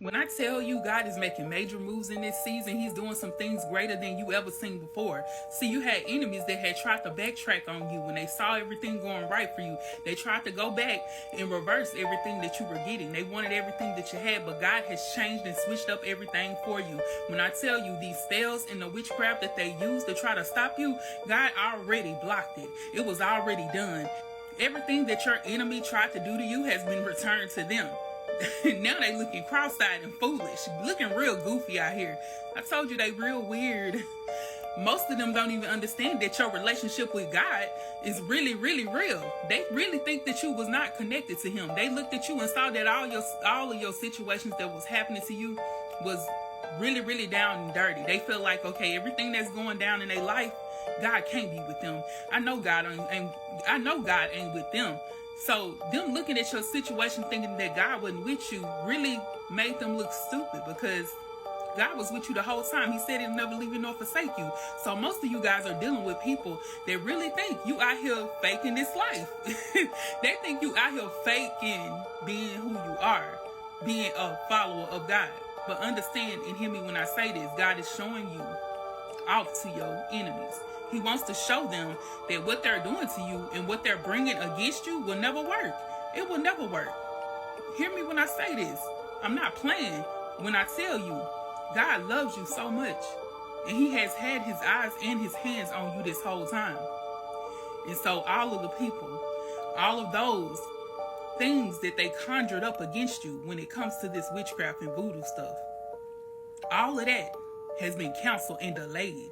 When I tell you God is making major moves in this season, he's doing some things greater than you ever seen before. See, you had enemies that had tried to backtrack on you when they saw everything going right for you. They tried to go back and reverse everything that you were getting. They wanted everything that you had, but God has changed and switched up everything for you. When I tell you these spells and the witchcraft that they used to try to stop you, God already blocked it. It was already done. Everything that your enemy tried to do to you has been returned to them. Now they looking cross-eyed and foolish, looking real goofy out here. I told you they real weird. Most of them don't even understand that your relationship with God is really, really real. They really think that you was not connected to him. They looked at you and saw that all of your situations that was happening to you was really, really down and dirty. They feel like, okay, everything that's going down in their life, God can't be with them. I know God ain't with them. So them looking at your situation thinking that God wasn't with you really made them look stupid, because God was with you the whole time. He said he'll never leave you nor forsake you. So most of you guys are dealing with people that really think you out here faking this life. They think you out here faking being who you are, being a follower of God. But understand and hear me when I say this, God is showing you off to your enemies. He wants to show them that what they're doing to you and what they're bringing against you will never work. It will never work. Hear me when I say this. I'm not playing when I tell you God loves you so much. And he has had his eyes and his hands on you this whole time. And so all of the people, all of those things that they conjured up against you when it comes to this witchcraft and voodoo stuff, all of that has been canceled and delayed.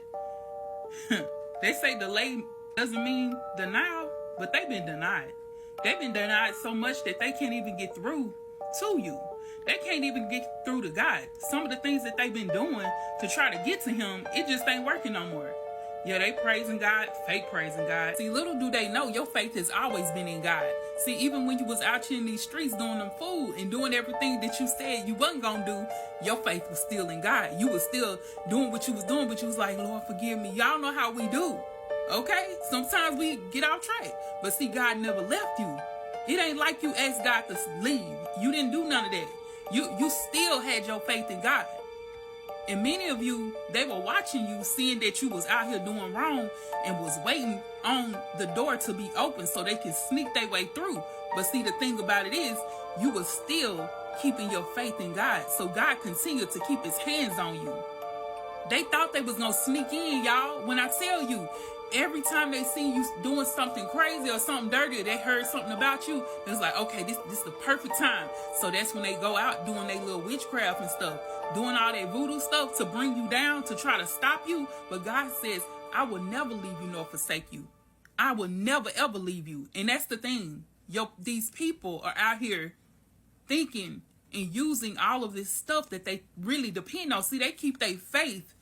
They say delay doesn't mean denial, but they've been denied. They've been denied so much that they can't even get through to you. They can't even get through to God. Some of the things that they've been doing to try to get to him, it just ain't working no more. Yeah, they praising God, fake praising God. See, little do they know, your faith has always been in God. See, even when you was out here in these streets doing them food and doing everything that you said you wasn't gonna do, your faith was still in God. You was still doing what you was doing, but you was like, Lord, forgive me. Y'all know how we do. Okay? Sometimes we get off track. But see, God never left you. It ain't like you asked God to leave. You didn't do none of that. You still had your faith in God. And many of you, they were watching you, seeing that you was out here doing wrong and was waiting on the door to be open so they can sneak their way through. But see, the thing about it is, you were still keeping your faith in God. So God continued to keep his hands on you. They thought they was going to sneak in, y'all. When I tell you, every time they see you doing something crazy or something dirty, or they heard something about you, it's like, okay, this is the perfect time. So that's when they go out doing their little witchcraft and stuff, doing all that voodoo stuff to bring you down, to try to stop you. But God says, I will never leave you nor forsake you. I will never, ever leave you. And that's the thing. These people are out here thinking and using all of this stuff that they really depend on. See, they keep their faith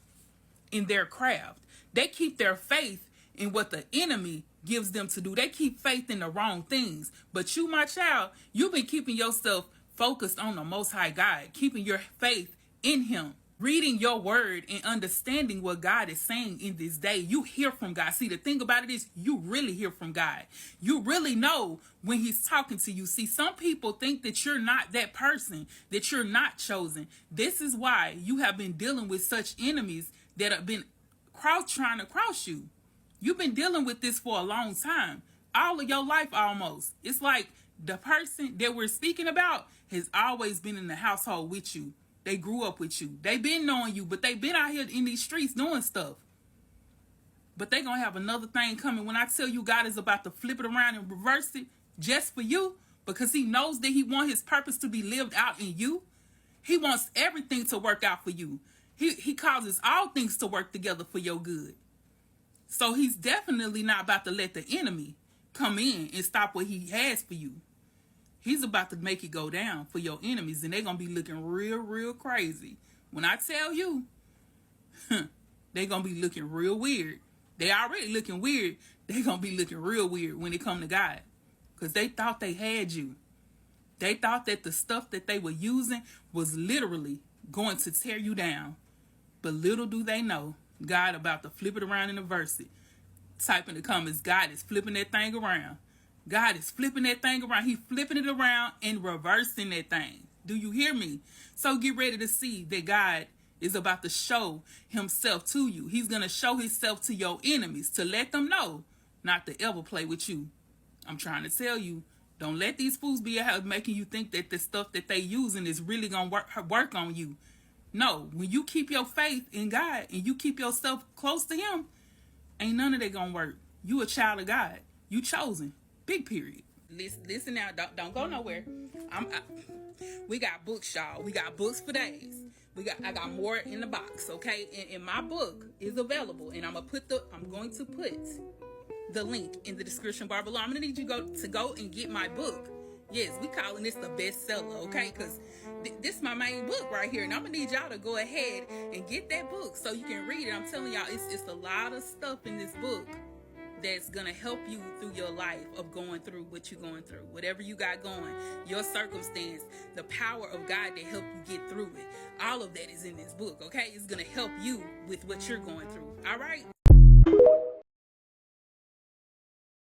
in their craft. They keep their faith in what the enemy gives them to do. They keep faith in the wrong things. But you, my child, you've been keeping yourself focused on the Most High God, keeping your faith in him, reading your word and understanding what God is saying in this day. You hear from God. See, the thing about it is, you really hear from God. You really know when he's talking to you. See, some people think that you're not that person, that you're not chosen. This is why you have been dealing with such enemies that have been trying to cross you. You've been dealing with this for a long time. All of your life almost. It's like the person that we're speaking about has always been in the household with you. They grew up with you. They've been knowing you, but they've been out here in these streets doing stuff. But they're going to have another thing coming. When I tell you God is about to flip it around and reverse it just for you, because he knows that he wants his purpose to be lived out in you. He wants everything to work out for you. He causes all things to work together for your good. So he's definitely not about to let the enemy come in and stop what he has for you. He's about to make it go down for your enemies, and they're going to be looking real, real crazy. When I tell you, they're going to be looking real weird. They already looking weird. They're going to be looking real weird when it come to God, because they thought they had you. They thought that the stuff that they were using was literally going to tear you down. But little do they know, God about to flip it around and reverse it. Type in the comments, God is flipping that thing around. God is flipping that thing around. He's flipping it around and reversing that thing. Do you hear me? So get ready to see that God is about to show himself to you. He's going to show himself to your enemies to let them know not to ever play with you. I'm trying to tell you, don't let these fools be out making you think that the stuff that they using is really going to work on you. No, when you keep your faith in God and you keep yourself close to him, ain't none of that going to work. You a child of God. You chosen. Big period. Listen now. Don't go nowhere. We got books, y'all. We got books for days. I got more in the box, okay? And my book is available, and I'm going to put the link in the description bar below. I'm gonna need you to go and get my book. Yes, we calling this the bestseller, okay? Because this is my main book right here, and I'm gonna need y'all to go ahead and get that book so you can read it. I'm telling y'all, it's a lot of stuff in this book that's gonna help you through your life of going through what you're going through, whatever you got going, your circumstance, the power of God to help you get through it. All of that is in this book, okay? It's gonna help you with what you're going through. All right.